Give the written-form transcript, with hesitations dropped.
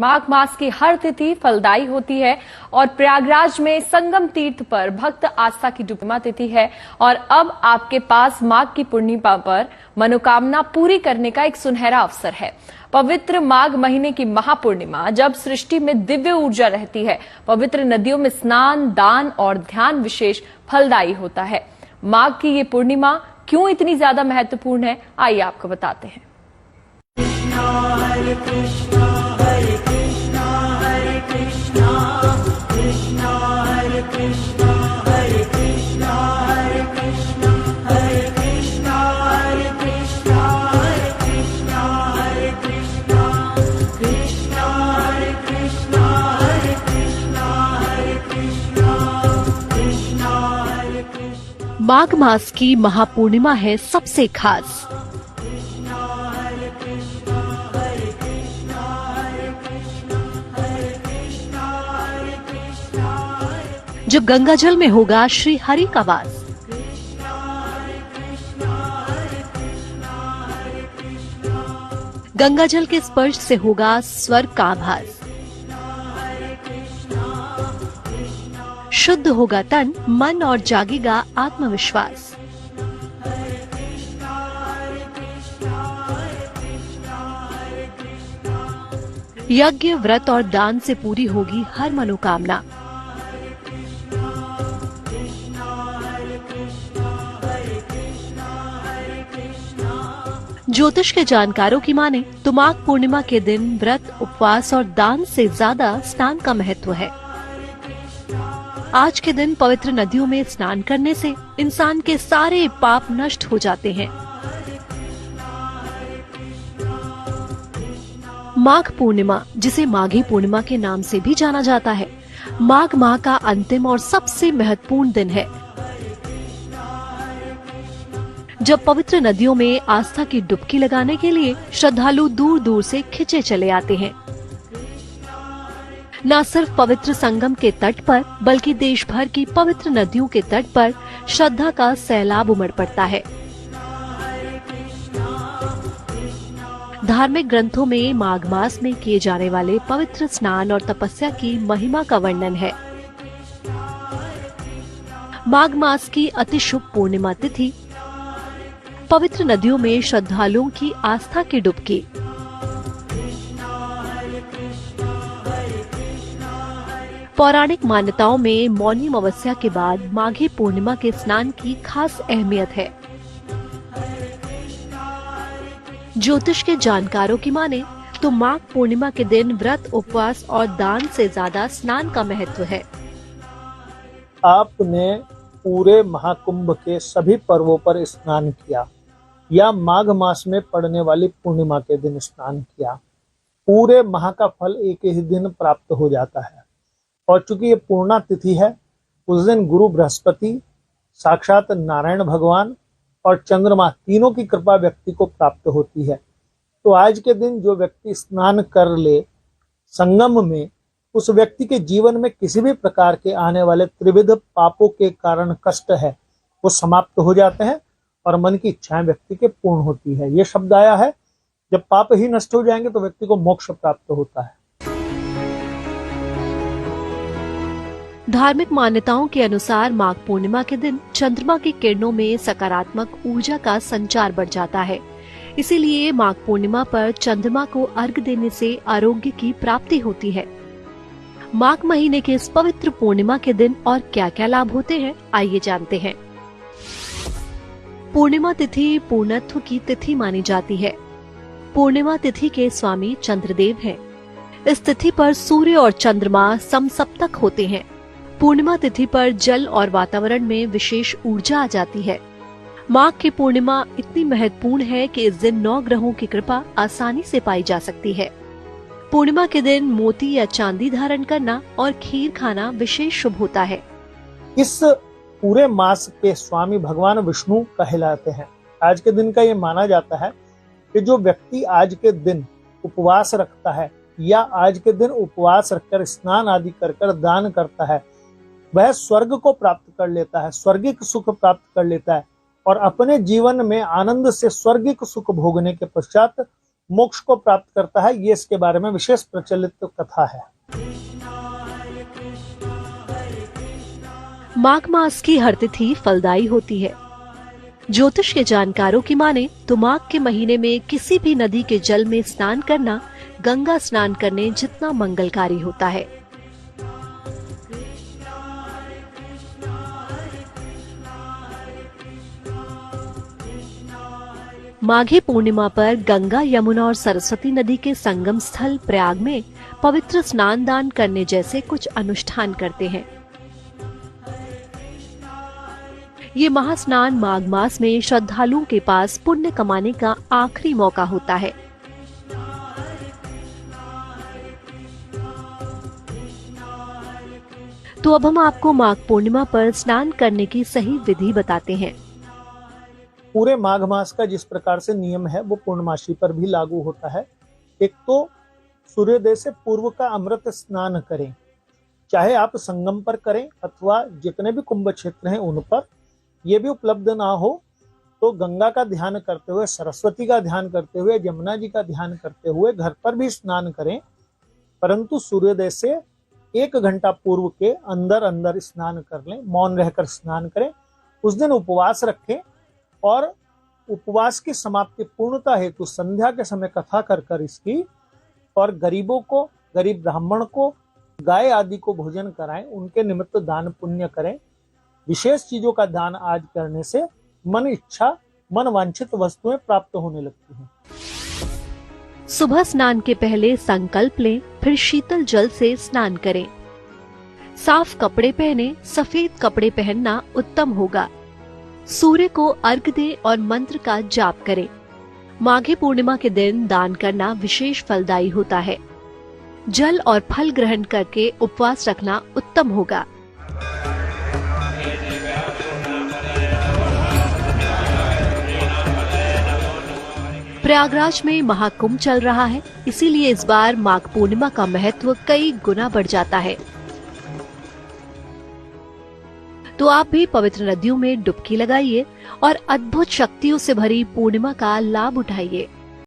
माघ मास की हर तिथि फलदायी होती है और प्रयागराज में संगम तीर्थ पर भक्त आस्था की पूर्णिमा तिथि है। और अब आपके पास माघ की पूर्णिमा पर मनोकामना पूरी करने का एक सुनहरा अवसर है। पवित्र माघ महीने की महापूर्णिमा, जब सृष्टि में दिव्य ऊर्जा रहती है, पवित्र नदियों में स्नान, दान और ध्यान विशेष फलदायी होता है। माघ की ये पूर्णिमा क्यों इतनी ज्यादा महत्वपूर्ण है, आइए आपको बताते हैं। हरे कृष्णा हरे कृष्णा हरे कृष्णा कृष्णा हरे कृष्णा हरे कृष्णा हरे कृष्णा हरे कृष्णा हरे कृष्णा हरे कृष्णा हरे कृष्णा कृष्णा हरे कृष्णा हरे कृष्णा हरे कृष्णा कृष्णा हरे कृष्णा। माघ मास की महापूर्णिमा है सबसे खास। जब गंगाजल में होगा श्री हरि का वास, गंगाजल के स्पर्श से होगा स्वर्ग का आभास, शुद्ध होगा तन मन और जागेगा आत्मविश्वास। यज्ञ, व्रत और दान से पूरी होगी हर मनोकामना। ज्योतिष के जानकारों की माने तो माघ पूर्णिमा के दिन व्रत, उपवास और दान से ज्यादा स्नान का महत्व है। आज के दिन पवित्र नदियों में स्नान करने से इंसान के सारे पाप नष्ट हो जाते हैं। माघ पूर्णिमा, जिसे माघी पूर्णिमा के नाम से भी जाना जाता है, माघ माह का अंतिम और सबसे महत्वपूर्ण दिन है, जब पवित्र नदियों में आस्था की डुबकी लगाने के लिए श्रद्धालु दूर दूर से खिंचे चले आते हैं। न सिर्फ पवित्र संगम के तट पर, बल्कि देश भर की पवित्र नदियों के तट पर श्रद्धा का सैलाब उमड़ पड़ता है। धार्मिक ग्रंथों में माघ मास में किए जाने वाले पवित्र स्नान और तपस्या की महिमा का वर्णन है। माघ मास की अति शुभ पूर्णिमा तिथि, पवित्र नदियों में श्रद्धालुओं की आस्था की डुबकी। पौराणिक मान्यताओं में मौनी अमावस्या के बाद माघी पूर्णिमा के स्नान की खास अहमियत है। ज्योतिष के जानकारों की माने तो माघ पूर्णिमा के दिन व्रत, उपवास और दान से ज्यादा स्नान का महत्व है। आपने पूरे महाकुंभ के सभी पर्वों पर स्नान किया या माघ मास में पड़ने वाली पूर्णिमा के दिन स्नान किया, पूरे माह का फल एक ही दिन प्राप्त हो जाता है। और चूंकि ये पूर्णा तिथि है, उस दिन गुरु बृहस्पति, साक्षात नारायण भगवान और चंद्रमा तीनों की कृपा व्यक्ति को प्राप्त होती है। तो आज के दिन जो व्यक्ति स्नान कर ले संगम में, उस व्यक्ति के जीवन में किसी भी प्रकार के आने वाले त्रिविध पापों के कारण कष्ट है वो समाप्त हो जाते हैं और मन की इच्छाएं व्यक्ति के पूर्ण होती है। ये शब्द आया है, जब पाप ही नष्ट हो जाएंगे तो व्यक्ति को मोक्ष प्राप्त होता है। धार्मिक मान्यताओं के अनुसार माघ पूर्णिमा के दिन चंद्रमा की किरणों में सकारात्मक ऊर्जा का संचार बढ़ जाता है। इसीलिए माघ पूर्णिमा पर चंद्रमा को अर्घ्य देने से आरोग्य की प्राप्ति होती है। माघ महीने के इस पवित्र पूर्णिमा के दिन और क्या क्या लाभ होते हैं, आइए जानते हैं। पूर्णिमा तिथि पूर्णत्व की तिथि मानी जाती है। पूर्णिमा तिथि के स्वामी चंद्रदेव हैं। इस तिथि पर सूर्य और चंद्रमा समसप्तक होते हैं। पूर्णिमा तिथि पर जल और वातावरण में विशेष ऊर्जा आ जाती है। माघ की पूर्णिमा इतनी महत्वपूर्ण है कि इस दिन 9 ग्रहों की कृपा आसानी से पाई जा सकती है। पूर्णिमा के दिन मोती या चांदी धारण करना और खीर खाना विशेष शुभ होता है। इस पूरे मास के स्वामी भगवान विष्णु कहलाते हैं। आज के दिन का ये माना जाता है कि जो व्यक्ति आज के दिन उपवास रखता है या आज के दिन उपवास रखकर स्नान आदि कर दान करता है, वह स्वर्ग को प्राप्त कर लेता है, स्वर्गिक सुख प्राप्त कर लेता है और अपने जीवन में आनंद से स्वर्गिक सुख भोगने के पश्चात मोक्ष को प्राप्त करता है। ये इसके बारे में विशेष प्रचलित कथा है। माघ मास की हर तिथि फलदायी होती है। ज्योतिष के जानकारों की माने तो माघ के महीने में किसी भी नदी के जल में स्नान करना गंगा स्नान करने जितना मंगलकारी होता है। माघी पूर्णिमा पर गंगा, यमुना और सरस्वती नदी के संगम स्थल प्रयाग में पवित्र स्नान दान करने जैसे कुछ अनुष्ठान करते हैं। ये महास्नान माघ मास में श्रद्धालुओं के पास पुण्य कमाने का आखिरी मौका होता है। तो अब हम आपको माघ पूर्णिमा पर स्नान करने की सही विधि बताते हैं। पूरे माघ मास का जिस प्रकार से नियम है वो पूर्णमासी पर भी लागू होता है। एक तो सूर्योदय से पूर्व का अमृत स्नान करें, चाहे आप संगम पर करें अथवा जितने भी कुंभ क्षेत्र हैं उन पर। ये भी उपलब्ध ना हो तो गंगा का ध्यान करते हुए, सरस्वती का ध्यान करते हुए, यमुना जी का ध्यान करते हुए घर पर भी स्नान करें, परंतु सूर्योदय से 1 घंटा पूर्व के अंदर अंदर स्नान कर लें, मौन रहकर स्नान करें। उस दिन उपवास रखें और उपवास की समाप्ति पूर्णता हेतु संध्या के समय कथा कर इसकी, और गरीबों को, गरीब ब्राह्मण को, गाय आदि को भोजन कराएं, उनके निमित्त दान पुण्य करें। विशेष चीजों का दान आज करने से मन इच्छा, मन वांछित वस्तुएं प्राप्त होने लगती हैं। सुबह स्नान के पहले संकल्प लें, फिर शीतल जल से स्नान करें। साफ कपड़े पहने, सफेद कपड़े पहनना उत्तम होगा। सूर्य को अर्घ दें और मंत्र का जाप करें। माघी पूर्णिमा के दिन दान करना विशेष फलदायी होता है। जल और फल ग्रहण करके उपवास रखना उत्तम होगा। प्रयागराज में महाकुंभ चल रहा है, इसीलिए इस बार माघ पूर्णिमा का महत्व कई गुना बढ़ जाता है। तो आप भी पवित्र नदियों में डुबकी लगाइए और अद्भुत शक्तियों से भरी पूर्णिमा का लाभ उठाइए।